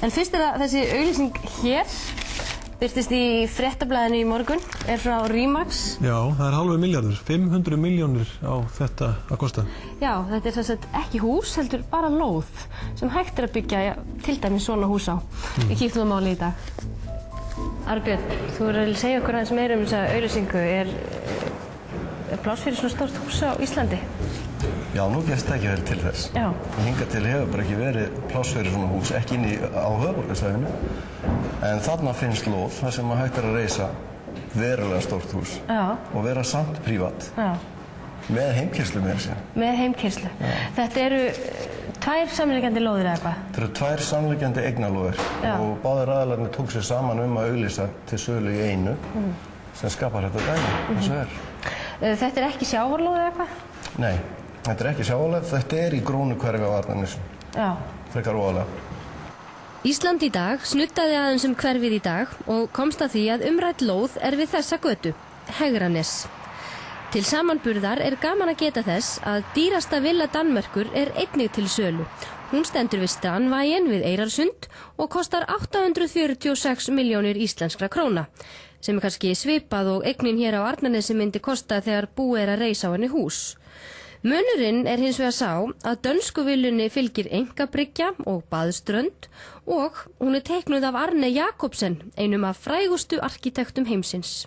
En fyrst að þessi auglýsing hér birtist í fréttablaðinu í morgun, frá Remax. Já, það halvu milljarður, 500 milljónir á þetta að kosta. Já, þetta sem sagt ekki hús, heldur bara lóð sem hægt að byggja til dæmis svona hús á. Við kíktum á málið í dag. Arnbjörn, þú verður að segja okkur aðeins meira þessa auglýsingu. Er pláss fyrir svona stórt hús á Íslandi? Já, nú gerst það ekki verið til þess. Já. Hingað til hefur bara ekki verið pláss fyrir svona hús, ekki inni á höfuðborgarsvæðinu. En þarna finnst lóð þar sem hægt að reisa verulega stórt hús. Já. Og vera samt prívat. Já. Með heimkeyrslu meira sér. Með heimkeyrslu. Þetta eru tvær samliggjandi lóðir eða eitthvað? Þetta eru tvær samliggjandi eignalóðir. Og báðir aðilarnir tók sér saman að auglýsa til sölu í einu sem skapar þetta dæmi, eins og er. Þetta er ekki sjávarlóð eða eitthvað? Nei, þetta er ekki sjávarlóð. Þetta er í Grónuhverfi á Arnarnesinu. Já. Frekar ofalega. Ísland í dag snuddaði aðeins hverfið í dag og komst að því að umrædd lóð við þessa götu, Hegranes. Til samanburðar gaman að geta þess að dýrasta villa Danmerkur einnig til sölu. Hún stendur við Strandvæginn við Eyrarsund og kostar 846 milljónir íslenskra króna, sem kannski svipað og eignin hér á Arnarnesi myndi kosta þegar búið að reisa á henni hús. Munurinn hins vegar sá að dönsku villunni fylgir einkabryggja og baðströnd og hún teiknuð af Arne Jacobsen, einum af frægustu arkitektum heimsins.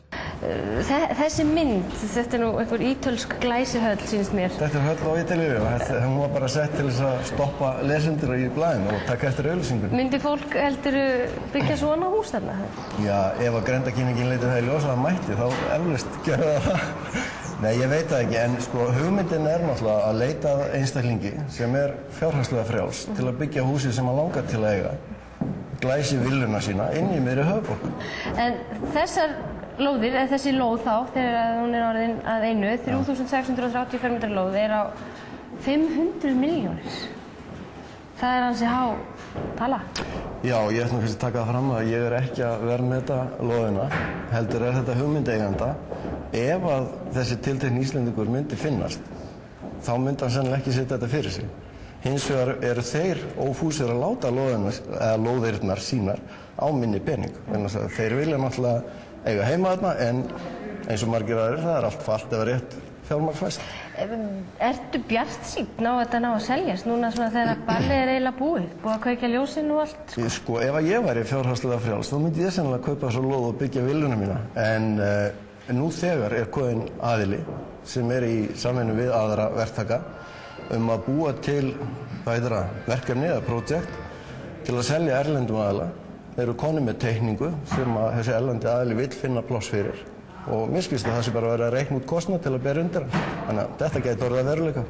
Þessi mynd, þetta nú einhver ítölsk glæsihöll, sýnist mér. Þetta höll á Ítalíu og hún var bara sett til þess að stoppa lesendur í blaðinu og taka eftir auglýsingunni. Myndi fólk heldur byggja svona hús þarna? Já, ef að grenndarkynningin leiti það í ljós að það mætti, þá eflaust gerði það. Nei, ég veit það ekki, en sko hugmyndin náttúrulega að leita að einstaklingi sem fjárhagslega frjáls til að byggja húsi sem hann langar til að eiga, glæsi villuna sína inn í miðri höfuðborg. En þessar lóðir, þessi lóð þá, þegar hún orðin að einu, 3630 fermetra lóð á 500 milljónir. Það ansi há tala. Já, ég ætla kannski að taka það fram að ég ekki að verðmeta lóðina, heldur þetta hugmyndeiganda. Ef að þessi tiltekni Íslendingur myndi finnast, þá myndi hann sennilega ekki setja þetta fyrir sig. Hins vegar eru þeir ófúsir að láta lóðirnar sínar á minni pening. Þeir vilja náttúrulega eiga heima þarna, en eins og margir aðrir, það allt falt eða rétt fjármagnsfæst. Ertu bjartsýnn á þetta að seljast núna svona þegar ballið eiginlega búið að kveikja ljósin og allt? Sko, ef að ég væri fjárhagslega frjáls, þá myndi ég sennilega kaupa svo lóð og byggja villuna mína. En nú þegar komin aðili sem í samvinnu við aðra verktaka að búa til verkefni eða projekt til að selja erlendum aðila. Þeir eru konur með teikningu sem þessi erlendi aðili vill finna pláss fyrir og mér skilst að það sé bara verið að reikna út kostnað til að bera undir hann. Þannig að þetta gæti orðið að veruleika.